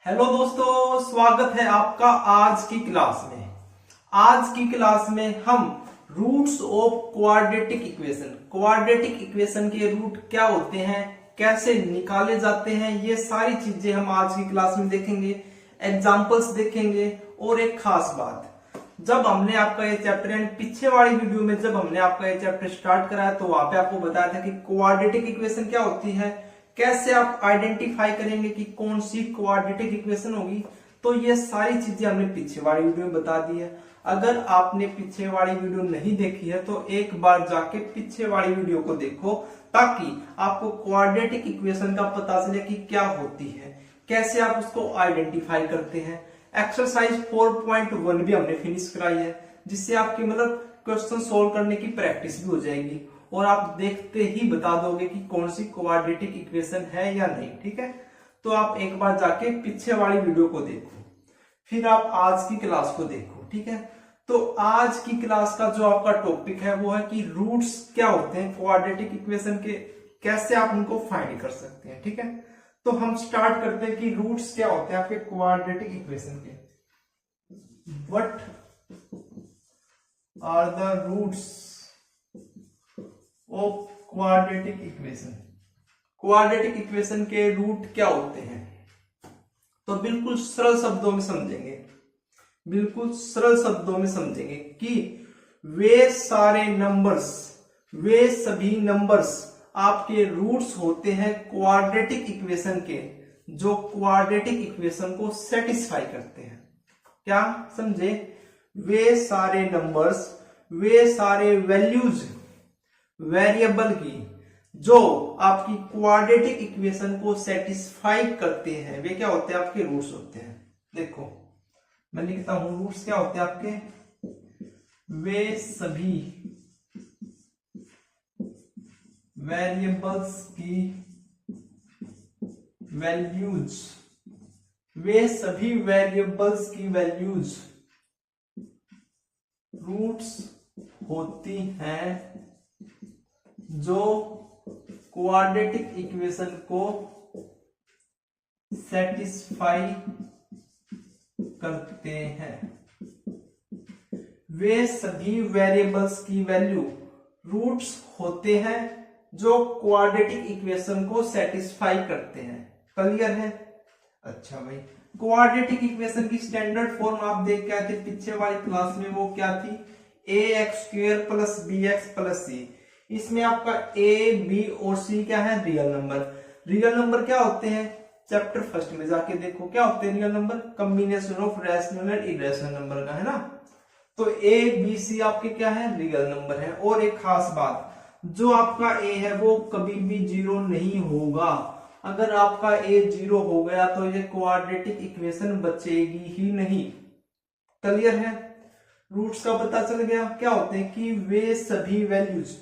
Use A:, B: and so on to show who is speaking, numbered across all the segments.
A: Hello दोस्तों, स्वागत है आपका आज की क्लास में। आज की क्लास में हम रूट्स ऑफ क्वाड्रेटिक इक्वेशन के रूट क्या होते हैं, कैसे निकाले जाते हैं, ये सारी चीजें हम आज की क्लास में देखेंगे। एग्जांपल्स देखेंगे और एक खास बात, जब हमने आपका ये चैप्टर यानी पीछे वाली वीडियो में जब हमने आपका ये चैप्टर स्टार्ट कराया तो वहां पे आपको बताया था कि क्वाड्रेटिक इक्वेशन क्या होती है, कैसे आप आइडेंटिफाई करेंगे कि कौन सी क्वाड्रेटिक इक्वेशन होगी। तो ये सारी चीजें हमने पीछे वाली वीडियो में बता दी है। अगर आपने पीछे वाली वीडियो नहीं देखी है तो एक बार जाके पीछे वाली वीडियो को देखो, ताकि आपको क्वाड्रेटिक इक्वेशन का पता चले कि क्या होती है, कैसे आप उसको आइडेंटिफाई करते हैं। एक्सरसाइज 4.1 भी हमने फिनिश कराई है, जिससे आपकी मतलब क्वेश्चन सोल्व करने की प्रैक्टिस भी हो जाएगी और आप देखते ही बता दोगे कि कौन सी क्वाड्रेटिक इक्वेशन है या नहीं। ठीक है, तो आप एक बार जाके पीछे वाली वीडियो को देखो, फिर आप आज की क्लास को देखो। ठीक है, तो आज की क्लास का जो आपका टॉपिक है वो है कि रूट्स क्या होते हैं क्वाड्रेटिक इक्वेशन के, कैसे आप उनको फाइंड कर सकते हैं। ठीक है, तो हम स्टार्ट करते हैं कि रूट्स क्या होते हैं आपके क्वाड्रेटिक इक्वेशन के। What are the roots of quadratic equation. Quadratic equation के रूट क्या होते हैं, तो बिल्कुल सरल शब्दों में समझेंगे, बिल्कुल सरल शब्दों में समझेंगे कि वे सभी नंबर्स आपके रूट्स होते हैं क्वाड्रेटिक इक्वेशन के, जो क्वाड्रेटिक इक्वेशन को सेटिस्फाई करते हैं। क्या समझे? वे सारे नंबर्स, वे सारे वैल्यूज वेरिएबल की जो आपकी क्वाड्रेटिक इक्वेशन को सेटिस्फाई करते हैं, वे क्या होते हैं? आपके रूट्स होते हैं। देखो मैं लिखता हूं, रूट्स क्या होते हैं आपके? वे सभी वेरिएबल्स की वैल्यूज, वे सभी वेरिएबल्स की वैल्यूज रूट्स होती हैं जो क्वाड्रेटिक इक्वेशन को सेटिस्फाई करते हैं। वे सभी वेरिएबल्स की वैल्यू रूट्स होते हैं जो क्वाड्रेटिक इक्वेशन को सेटिस्फाई करते हैं। क्लियर है? अच्छा भाई, क्वाड्रेटिक इक्वेशन की स्टैंडर्ड फॉर्म आप देख के आए थे पीछे वाली क्लास में, वो क्या थी? ax² + bx + c। इसमें आपका a, b और c क्या है? Real number. रियल नंबर क्या होते हैं? चैप्टर फर्स्ट में जाके देखो क्या होते हैं real number. Combination of rational and irrational number का, है ना। तो a, b, c आपके क्या है? रियल नंबर है। और एक खास बात, जो आपका a है वो कभी भी 0 नहीं होगा। अगर आपका a 0 हो गया तो ये क्वाड्रेटिक इक्वेशन बचेगी ही नहीं। क्लियर है? रूट्स का पता चल गया। क्या होते हैं कि वे सभी वैल्यूज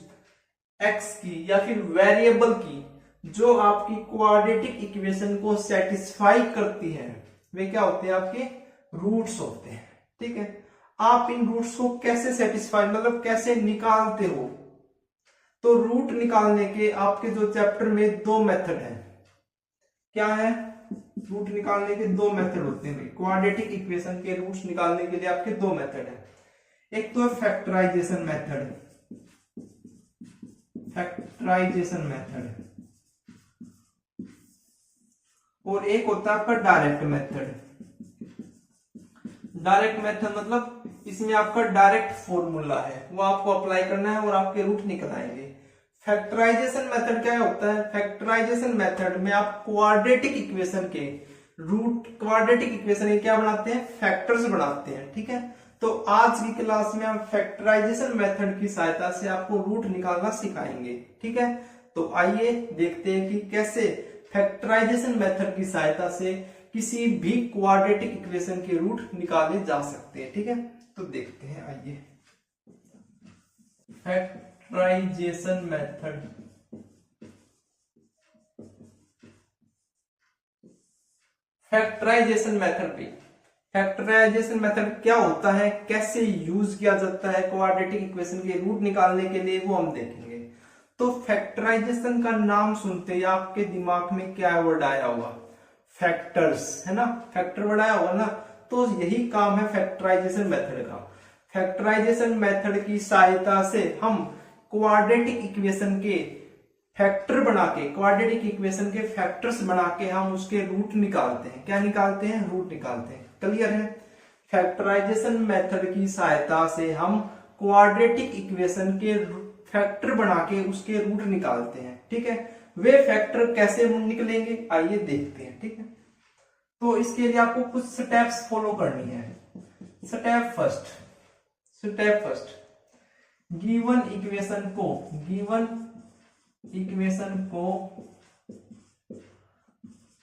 A: x की या फिर वेरिएबल की जो आपकी क्वाड्रेटिक इक्वेशन को सेटिस्फाई करती है, वे क्या होते हैं? आपके रूट्स होते हैं। ठीक है, आप इन रूट्स को कैसे सेटिस्फाई मतलब कैसे निकालते हो? तो रूट निकालने के आपके जो चैप्टर में दो मेथड है। क्या है? रूट निकालने के दो मेथड होते हैं। क्वाड्रेटिक इक्वेशन के रूट्स निकालने के लिए आपके दो मेथड है। एक तो फैक्टराइजेशन मेथड, और एक होता है आपका डायरेक्ट मेथड। डायरेक्ट मेथड मतलब इसमें आपका डायरेक्ट फॉर्मूला है, वो आपको अप्लाई करना है और आपके रूट निकल आएंगे। फैक्टराइजेशन मेथड क्या होता है? फैक्टराइजेशन मेथड में आप क्वाड्रेटिक इक्वेशन के रूट, क्वाड्रेटिक इक्वेशन के क्या बनाते हैं? फैक्टर्स बनाते हैं। ठीक है, तो आज की क्लास में हम फैक्टराइजेशन मेथड की सहायता से आपको रूट निकालना सिखाएंगे। ठीक है, तो आइए देखते हैं कि कैसे फैक्टराइजेशन मेथड की सहायता से किसी भी क्वाड्रेटिक इक्वेशन के रूट निकाले जा सकते हैं। ठीक है, तो देखते हैं, आइए। फैक्टराइजेशन मेथड, फैक्टराइजेशन मेथड पे, फैक्टराइजेशन मेथड क्या होता है, कैसे यूज किया जाता है क्वाड्रेटिक इक्वेशन के रूट निकालने के लिए, वो हम देखेंगे। तो फैक्टराइजेशन का नाम सुनते ही आपके दिमाग में क्या वर्ड आया होगा? फैक्टर्स, है ना, फैक्टर बनाया होगा ना, तो यही काम है फैक्टराइजेशन मेथड का। फैक्टराइजेशन मेथड की सहायता से हम क्वाड्रेटिक इक्वेशन के फैक्टर बना के, क्वाड्रेटिक इक्वेशन के फैक्टर्स बना के हम उसके रूट निकालते हैं। क्या निकालते हैं? रूट निकालते हैं। क्लियर है? फैक्टराइजेशन मेथड की सहायता से हम क्वाड्रेटिक इक्वेशन के फैक्टर बना के उसके रूट निकालते हैं। ठीक है, वे फैक्टर कैसे निकलेंगे आइए देखते हैं। ठीक है, तो इसके लिए आपको कुछ स्टेप्स फॉलो करनी है। स्टेप फर्स्ट, गिवन इक्वेशन को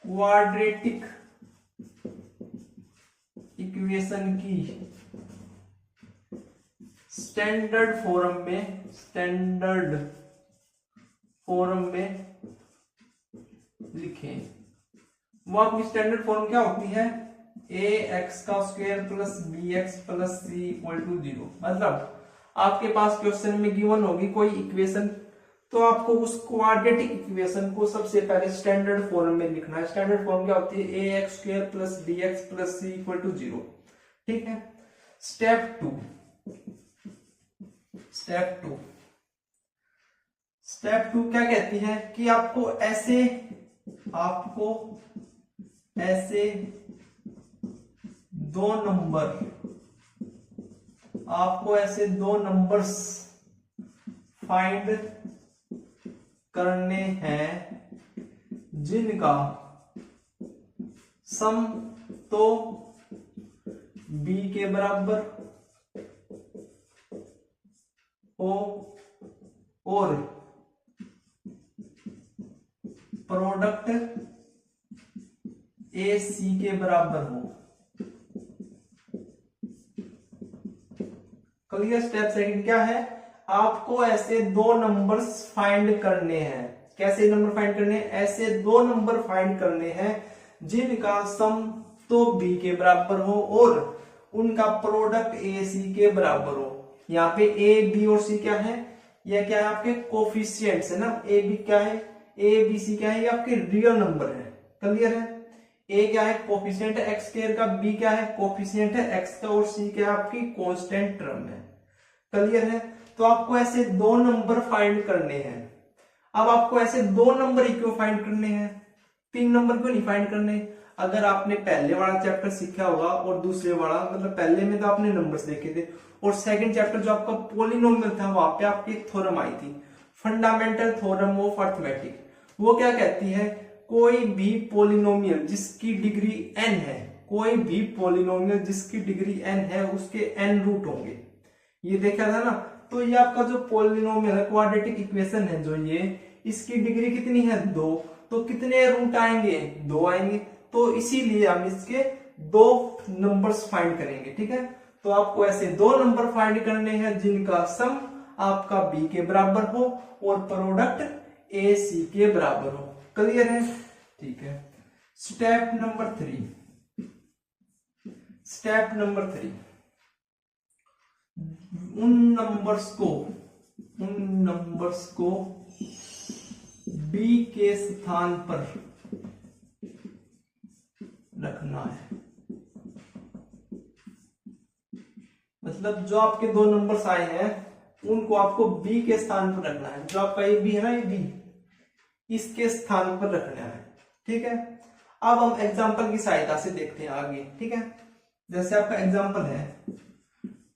A: क्वाड्रेटिक इक्वेशन की स्टैंडर्ड फॉर्म में लिखें। वो आपकी स्टैंडर्ड फॉर्म क्या होती है? ax² plus bx plus c equal to 0। मतलब आपके पास क्वेश्चन में गिवन होगी कोई इक्वेशन, तो आपको उस क्वाड्रेटिक इक्वेशन को सबसे पहले स्टैंडर्ड फॉर्म में लिखना है। स्टैंडर्ड फॉर्म क्या होती है? ax² plus bx plus c equal to 0। ठीक है, स्टेप टू क्या कहती है कि आपको ऐसे दो नंबर्स फाइंड करने हैं जिनका सम तो b के बराबर हो और प्रोडक्ट a c के बराबर हो। क्लियर? स्टेप सेकंड क्या है? आपको ऐसे दो नंबर्स फाइंड करने हैं। कैसे नंबर फाइंड करने हैं? ऐसे दो नंबर फाइंड करने हैं जिनका सम तो b के बराबर हो और उनका प्रोडक्ट a c के बराबर हो। यहाँ पे a b और c क्या है? यह क्या है? आपके कोफिशिएंट्स है ना। a b क्या है? a b c क्या है? ये आपके रियल नंबर है। क्लियर है? a क्या है? कोफिशिएंट है x² का, b क्या है? कोफिशिएंट है x का, और c क्या है? आपकी कांस्टेंट टर्म है। क्लियर है? तो आपको ऐसे दो नंबर फाइंड करने हैं। अब आपको ऐसे दो नंबर ही क्यों फाइंड करने हैं? तीन नंबर क्यों नहीं फाइंड करने? अगर आपने पहले वाला चैप्टर सीखा होगा और दूसरे वाला, मतलब पहले में तो आपने नंबर्स देखे थे, और सेकंड चैप्टर जो आपका पॉलिनोमियल था वहां पे आपकी एक थ्योरम आई थी, फंडामेंटल थ्योरम ऑफ अरिथमेटिक। वो क्या कहती है? कोई भी पॉलिनोमियल जिसकी डिग्री n है, कोई भी पॉलिनोमियल जिसकी डिग्री n है, उसके n रूट होंगे। ये देखा था ना। तो ये आपका जो पॉलिनोमियल है, क्वाड्रेटिक इक्वेशन है जो ये, इसकी डिग्री कितनी है? 2। तो कितने रूट आएंगे? 2 आएंगे। तो इसीलिए हम इसके दो नंबर्स फाइंड करेंगे। ठीक है, तो आपको ऐसे दो नंबर फाइंड करने हैं जिनका सम आपका b के बराबर हो और प्रोडक्ट a c के बराबर हो। क्लियर है? ठीक है, स्टेप नंबर 3, उन नंबर्स को b के स्थान पर रखना है। मतलब जो आपके दो नंबर्स आए हैं उनको आपको b के स्थान पर रखना है। जो आपका ये b है ना, ये b, इसके स्थान पर रखना है। ठीक है, अब हम एग्जांपल की सहायता से देखते हैं आगे। ठीक है, जैसे आपका एग्जांपल है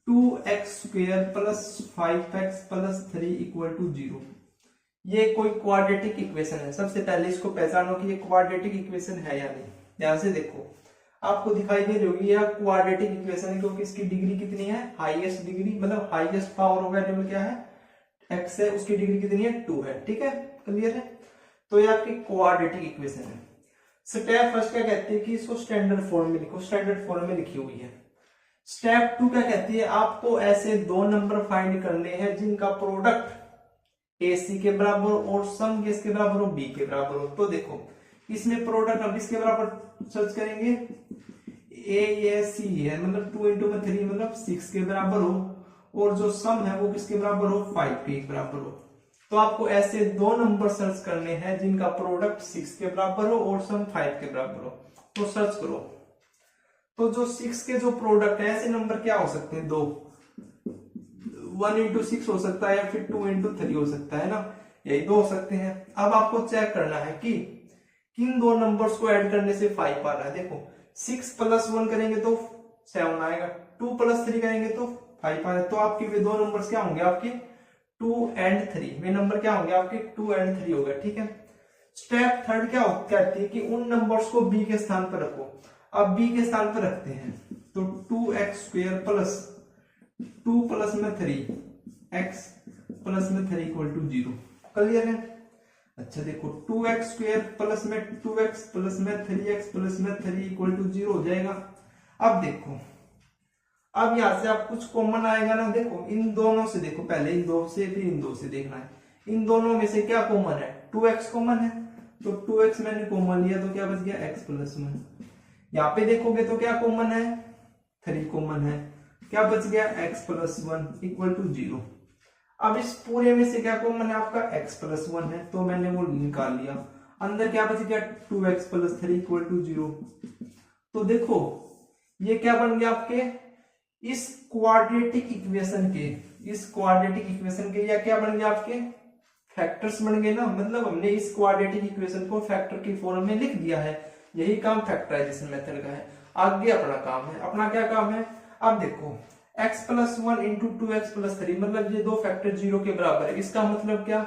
A: 2x² plus 5x plus 3 equal to 0। ये कोई क्वाड्रेटिक इक्वेशन है। सबसे पहले इसको पहचानो कि ये क्वाड्रेटिक इक्वेशन है या नहीं। ध्यान से देखो, आपको दिखाई दे रही होगी यह क्वाड्रेटिक इक्वेशन है, क्योंकि इसकी डिग्री कितनी है? हाईएस्ट डिग्री, मतलब हाईएस्ट पावर ऑफ वेरिएबल क्या है? x है, उसकी डिग्री कितनी है? 2 है। ठीक है, क्लियर है? तो ये आपकी क्वाड्रेटिक इक्वेशन है। स्टेप फर्स्ट क्या कहती है कि इसको स्टैंडर्ड फॉर्म में लिखो। स्टैंडर्ड फॉर्म में लिखी हुई है। स्टेप 2 क्या कहती है? आपको ऐसे दो नंबर फाइंड करने हैं जिनका प्रोडक्ट AC के बराबर और सम किसके बराबर हो? B के बराबर हो। तो देखो, इसमें प्रोडक्ट हम किसके बराबर सर्च करेंगे? A या C है, मतलब 2 इंटू में 3 मतलब 6 के बराबर हो, और जो सम है वो किसके बराबर हो? 5 के बराबर हो। तो आपको ऐसे दो नंबर सर्च करने हैं जिनका प्रोडक्ट 6 के बराबर हो और सम 5 के बराबर हो। तो सर्च करो। तो जो 6 के जो प्रोडक्ट है ऐसे नंबर क्या हो सकते हैं, दो, 1 into 6 हो सकता है या फिर 2 into 3 हो सकता है ना, यही दो हो सकते हैं। अब आपको चेक करना है कि किन दो नंबर्स को ऐड करने से 5 आ रहा है। देखो 6 + 1 करेंगे तो 7 आएगा, 2 + 3 करेंगे तो 5 आएगा। तो आपके वे दो नंबर्स क्या होंगे, आपके 2 and 3। वे नंबर क्या होंगे आपके 2 and 3 हो गए, ठीक है। स्टेप थर्ड क्या कहती है कि उन नंबर्स को बी के स्थान पर रखो। अब बी के स्थान पर रखते हैं तो 2x² प्लस 2 प्लस में 3x प्लस में 3 = 0। क्लियर है। अच्छा देखो 2x² प्लस में 2x प्लस में 3x प्लस में 3 = 0 हो जाएगा। अब देखो, अब यहां से आप कुछ कॉमन आएगा ना। देखो इन दोनों से, देखो पहले इन दो से फिर इन दो से देखना है। इन दोनों में से क्या कॉमन है, 2x कॉमन है, तो 2x मैंने कॉमन लिया तो क्या बच गया x + 1। यहाँ पे देखोगे तो क्या कॉमन है, 3 कॉमन है, क्या बच गया x + 1 = 0। अब इस पूरे में से क्या कॉमन है, आपका x + 1 है, तो मैंने वो निकाल लिया। अंदर क्या बच गया 2x + 3 = 0। तो देखो ये क्या बन गया आपके इस क्वाड्रेटिक इक्वेशन के या क्या बन गया आपके फैक्टर्स बन गए ना। मतलब हमने इस क्वाड्रेटिक इक्वेशन को फैक्टर की फॉर्म में लिख दिया है। यही काम फैक्टराइजेशन मेथड का है। आगे अपना काम है, अपना क्या काम है। अब देखो x + 1 × 2x + 3, मतलब ये दो फैक्टर 0 के बराबर है। इसका मतलब क्या,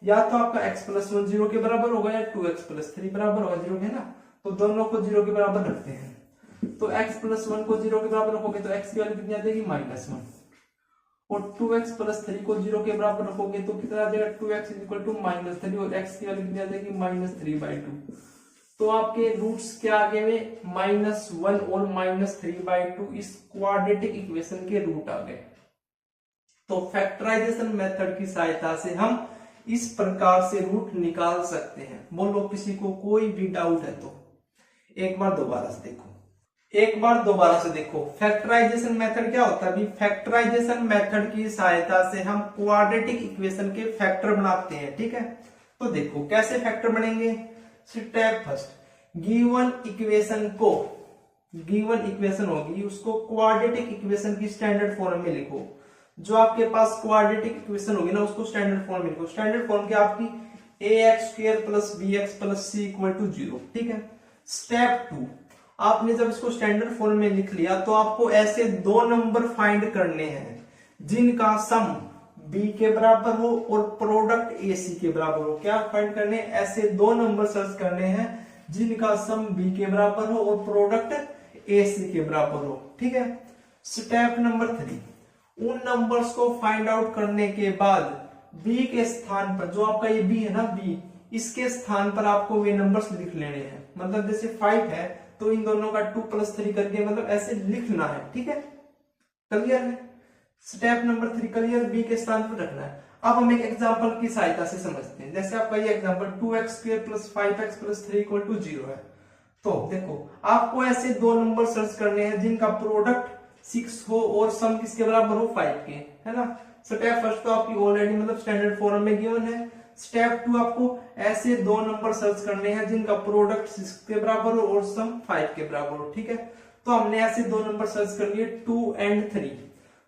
A: या तो आपका x + 1 0 के बराबर होगा या 2x + 3 बराबर होगा 0 के ना। तो दोनों को 0 के बराबर रखते हैं। तो x + 1 को 0 के बराबर रखोगे तो x की वैल्यू कितनी आ जाएगी -1, और 2x + 3 को 0 के बराबर रखोगे तो कितना आ जाएगा 2x = -3, और x की वैल्यू कितनी आ जाएगी -3/2। तो आपके रूट्स क्या आ गए, -1 और -3/2 इस क्वाड्रेटिक इक्वेशन के रूट आ गए। तो फैक्टराइजेशन मेथड की सहायता से हम इस प्रकार से रूट निकाल सकते हैं। बोलो किसी को कोई भी डाउट है तो एक बार दोबारा से देखो फैक्टराइजेशन मेथड क्या होता है। फैक्टराइजेशन मेथड की सहायता से हम क्वाड्रेटिक इक्वेशन के फैक्टर बनाते हैं, ठीक है। तो देखो कैसे फैक्टर बनेंगे। स्टेप फर्स्ट, गिवन इक्वेशन होगी उसको क्वाड्रेटिक इक्वेशन की स्टैंडर्ड फॉर्म में लिखो। जो आपके पास क्वाड्रेटिक इक्वेशन होगी ना उसको स्टैंडर्ड फॉर्म में लिखो। स्टैंडर्ड फॉर्म क्या आपकी ax² + bx + c = 0, ठीक है। स्टेप 2, आपने जब इसको स्टैंडर्ड फॉर्म में लिख लिया तो आपको ऐसे दो नंबर फाइंड करने हैं जिनका सम b के बराबर हो और प्रोडक्ट ac के बराबर हो। क्या फाइंड करने, ऐसे दो नंबर सर्च करने हैं जिनका सम b के बराबर हो और प्रोडक्ट ac के बराबर हो, ठीक है। स्टेप नंबर 3, उन नंबर्स को फाइंड आउट करने के बाद b के स्थान पर, जो आपका ये b है ना, b इसके स्थान पर आपको वे नंबर्स लिख लेने हैं। मतलब जैसे 5 है तो इन दोनों का 2 + 3 करके मतलब ऐसे लिखना है, ठीक है। क्लियर है। स्टेप नंबर 3 क्लियर, बी के स्थान पर रखना है। अब हम एक एग्जांपल की सहायता से समझते हैं। जैसे आपका ये एग्जांपल 2x² + 5x + 3 = 0 है। तो देखो आपको ऐसे दो नंबर सर्च करने हैं जिनका प्रोडक्ट 6 हो और सम किसके बराबर हो 5 के, है ना। स्टेप फर्स्ट तो आपकी ऑलरेडी मतलब स्टैंडर्ड फॉर्म में गिवन है। स्टेप 2, आपको ऐसे दो नंबर सर्च करने हैं जिनका प्रोडक्ट 6 के बराबर हो और सम 5 के बराबर हो, ठीक है। तो हमने ऐसे दो नंबर सर्च कर लिए 2 and 3।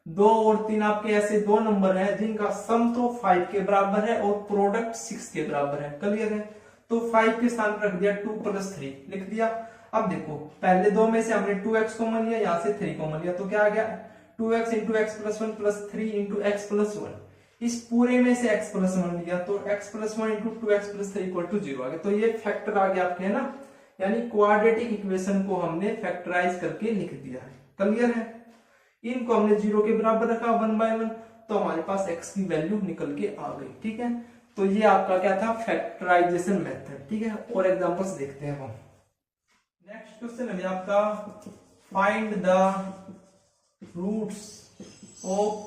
A: 2 और 3 आपके ऐसे दो नंबर हैं जिनका सम तो 5 के बराबर है और प्रोडक्ट 6 के बराबर है। क्लियर है। तो 5 के स्थान पर रख दिया 2 + 3 लिख दिया। अब देखो पहले दो में से हमने 2x कॉमन लिया, यहां से 3 कॉमन लिया, तो क्या आ गया 2x × x + 1 + 3 × x + 1। इस पूरे में से x + 1 लिया तो x + 1 × 2x + 3 = 0 आ गया। तो ये फैक्टर आ गया आपके, है ना। यानी क्वाड्रेटिक इक्वेशन को हमने फैक्टराइज करके लिख दिया है। क्लियर है। इनको हमने 0 के बराबर रखा 1 by 1, तो हमारे पास x की वैल्यू निकल के आ गई, ठीक है। तो ये आपका क्या था, फैक्टराइजेशन मेथड, ठीक है। और एग्जांपल्स देखते हैं हम। नेक्स्ट क्वेश्चन है आपका find the roots of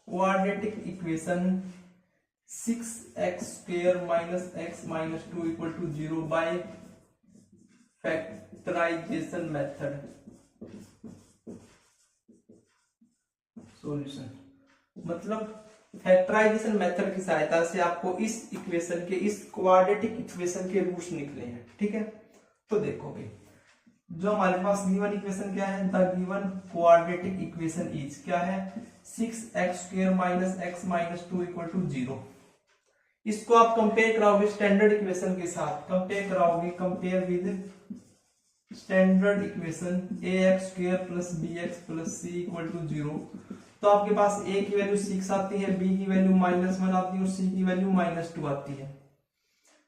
A: quadratic equation 6x² - x - 2 = 0 by factorisation method. Solution मतलब फैक्टराइजेशन मेथड की सहायता से आपको इस इक्वेशन के, इस क्वाड्रेटिक इक्वेशन के रूट्स निकले हैं। ठीक है, तो देखोगे जो हमारे पास गिवन इक्वेशन क्या है, the given quadratic equation is क्या है, 6x² minus x minus 2 equal to 0। इसको आप कंपेयर कराओगे स्टैंडर्ड इक्वेशन के साथ, कंपेयर कराओगे, compare with standard equation ax² plus bx plus c equal to 0, तो आपके पास a की वैल्यू 6 आती है, b की वैल्यू -1 आती है और c की वैल्यू -2 आती है।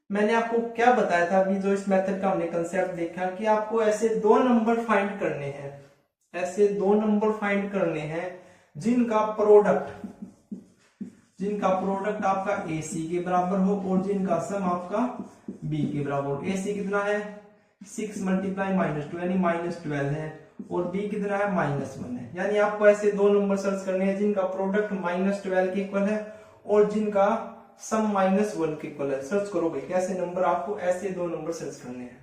A: मैंने आपको क्या बताया था अभी जो इस मेथड का हमने कंसेप्ट देखा कि आपको ऐसे दो नंबर फाइंड करने हैं, ऐसे दो नंबर फाइंड करने हैं जिनका प्रोडक्ट आपका AC के बराबर हो और जिनका सम आपका B के बराबर हो। AC कितना है 6 मल्टीप्लाई -2 यानी -12 है और B कितना है -1 है। यानी आपको ऐसे दो नंबर सर्च करने हैं जिनका प्रोडक्ट -12 के इक्वल है और जिनका सम -1 के इक्वल है। सर्च करो भाई कैसे नंबर, आपको ऐसे दो नंबर सर्च करने हैं।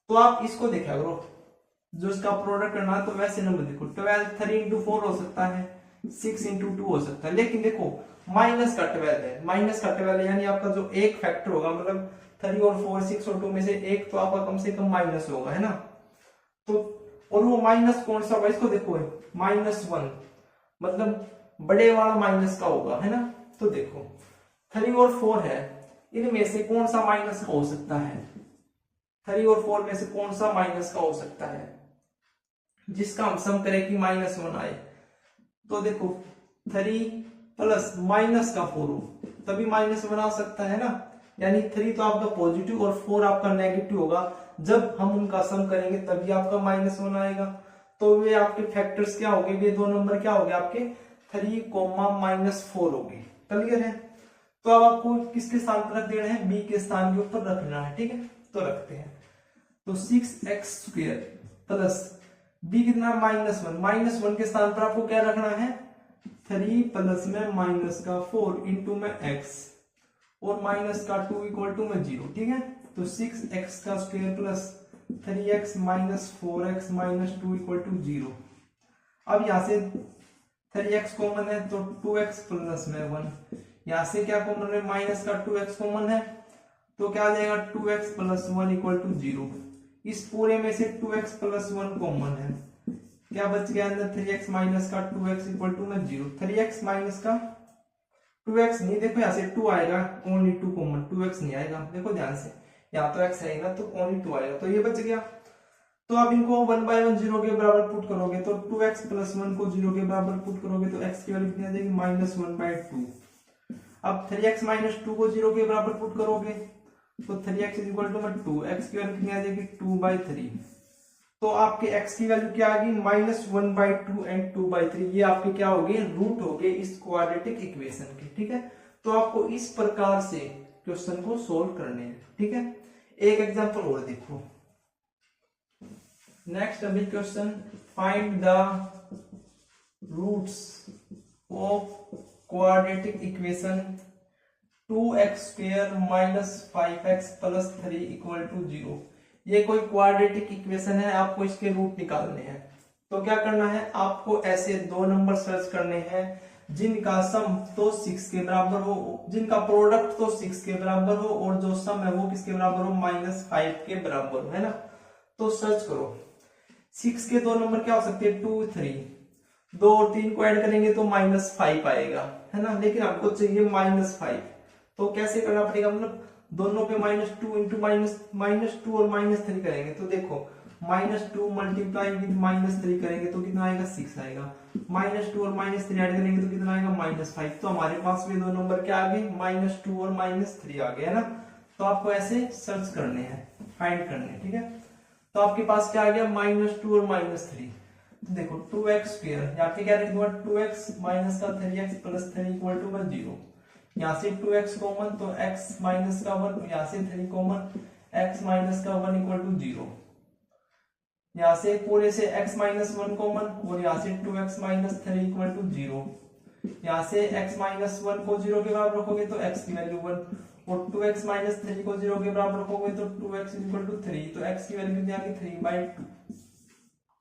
A: तो आप इसको देखा करो, जो इसका प्रोडक्ट करना है तो वैसे नंबर देखो, 12 3 into 4 हो सकता है, 6 into 2 हो सकता है, लेकिन देखो माइनस का 12 है यानी आपका जो एक फैक्टर होगा, मतलब 3 और 4 6 और 2 में से एक तो आपका कम से कम माइनस होगा, है ना। तो और वो माइनस कौन सा होगा, इसको देखो -1 मतलब बड़े वाला माइनस का होगा, है ना। तो देखो 3 और 4 है, इनमें से कौन सा माइनस का हो सकता है, 3 और 4 में से कौन सा माइनस का हो सकता है जिसका हम सम करें कि -1 आए। तो देखो 3 प्लस माइनस का 4 हो तभी -1 आ सकता है ना, यानी 3 तो आपका पॉजिटिव और 4 आपका नेगेटिव होगा, जब हम उनका सम करेंगे तभी आपका -1 आएगा। तो वे आपके फैक्टर्स क्या हो गए, वे दो नंबर क्या हो गए आपके 3, -4 हो गए। क्लियर है। तो अब आपको किसके स्थान पर रख देना है, B के स्थान के ऊपर रखना है। ठीक है, तो रखते हैं। तो 6x² प्लस B कितना -1 के स्थान पर आपको क्या रखना है 3 प्लस में माइनस का 4 इंटू में x और माइनस का 2 इक्वल टू में 0। ठीक है, तो 6x² plus 3x minus 4x minus 2 equal to 0। अब यहां से 3x कॉमन है तो 2x प्लस में 1, यहां से क्या कॉमन है माइनस का 2x कॉमन है तो क्या आ जाएगा 2x प्लस 1 इक्वल टू 0। इस पूरे में से 2x प्लस 1 कॉमन है, क्या बच गया अंदर 3x माइनस का 2x इक्वल टू में 0। 3x माइनस का 2x नहीं, देखो यहाँ से 2 आएगा, ओनली 2 कॉमन, 2x नहीं आएगा, देखो ध्यान से, यहाँ तो x है ना तो ओनली 2 आएगा, तो ये बच गया। तो आप इनको 1/1 0 के बराबर पुट करोगे तो 2x प्लस 1 को 0 के बराबर पुट करोगे तो x की वैल्यू कितनी आ जाएगी -1/2। अब 3x माइनस 2 को 0 के बराबर पुट करोगे तो 3x is equal to 2, x की वैल्यू कितनी आ जाएगी 2/3। तो आपके x की वैल्यू क्या आ गई -1/2 एंड 2/3। ये आपके क्या हो गए, रूट हो गए इस क्वाड्रेटिक इक्वेशन के। ठीक है, तो आपको इस प्रकार से क्वेश्चन को सोल्व करने हैं। ठीक है, एक एग्जांपल और देखो। नेक्स्ट अभी question, find the roots of quadratic equation 2x² minus 5x plus 3 equal to 0। ये कोई क्वाड्रेटिक इक्वेशन है, आपको इसके रूट निकालने हैं। तो क्या करना है, आपको ऐसे दो नंबर सर्च करने हैं जिनका सम तो 6 के बराबर हो, जिनका प्रोडक्ट तो 6 के बराबर हो और जो सम है वो किसके बराबर हो -5 के बराबर हो, है ना। तो सर्च करो, 6 के दो नंबर क्या हो सकते हैं 2 3, 2 और 3 को ऐड करेंगे तो -5 आएगा, है ना, लेकिन आपको चाहिए -5। तो कैसे करना पड़ेगा, मतलब दोनों पे -2 इंटू -2 और -3 करेंगे तो देखो -2 मल्टीप्लाई विद -3 करेंगे तो कितना आएगा 6 आएगा, -2 और -3 ऐड करेंगे तो कितना आएगा -5। तो हमारे पास में दो नंबर क्या आ गए -2 और -3 आ गए, है ना। तो आपको ऐसे सर्च करने हैं, फाइंड करने हैं। ठीक है, तो आपके पास क्या आ गया -2 और -3। तो देखो 2x², यहाँ पे क्या लिख दूंगा 2x माइनस का 3x प्लस 3 इक्वल टू 0। यहाँ से 2x कॉमन तो x माइनस का 1, यहाँ से 3 कॉमन x माइनस का 1 इक्वल टू 0। यहाँ से पूरे से x माइनस 1 कॉमन और यहाँ से 2x माइनस 3 इक्वल टू 0। यहाँ से x माइनस 1 को 0 के बराबर रखोगे तो x की वैल्यू 1 और 2x माइनस 3 को 0 के बराबर रखोगे तो 2x इक्वल टू 3, तो x की वैल्यू कितनी आ गई 3/2।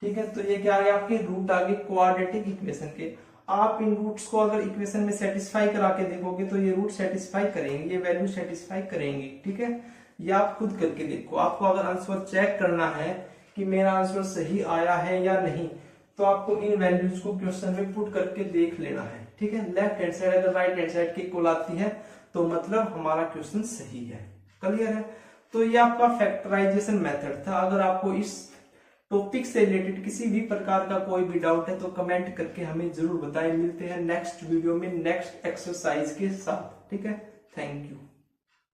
A: ठीक है, तो ये क्या आ गया आपके रूट आ गए क्वाड्रेटिक इक्वेशन के। आप इन रूट्स को अगर इक्वेशन में सेटिस्फाई करा के देखोगे तो ये रूट सेटिस्फाई करेंगे, ये वैल्यू सेटिस्फाई करेंगे। ठीक है, ये आप खुद करके देखो। आपको अगर आंसर चेक करना है कि मेरा आंसर सही आया है या नहीं, तो आपको इन वैल्यूज को क्वेश्चन में पुट करके देख लेना है। ठीक है, लेफ्ट हैंड साइड अगर राइट हैंड साइड की इक्वल आती है तो मतलब हमारा क्वेश्चन सही है। क्लियर है? तो ये आपका फैक्टराइजेशन मेथड था। अगर आपको इस टॉपिक से रिलेटेड किसी भी प्रकार का कोई भी डाउट है तो कमेंट करके हमें जरूर बताएं। मिलते हैं नेक्स्ट वीडियो में नेक्स्ट एक्सरसाइज के साथ। ठीक है, थैंक यू।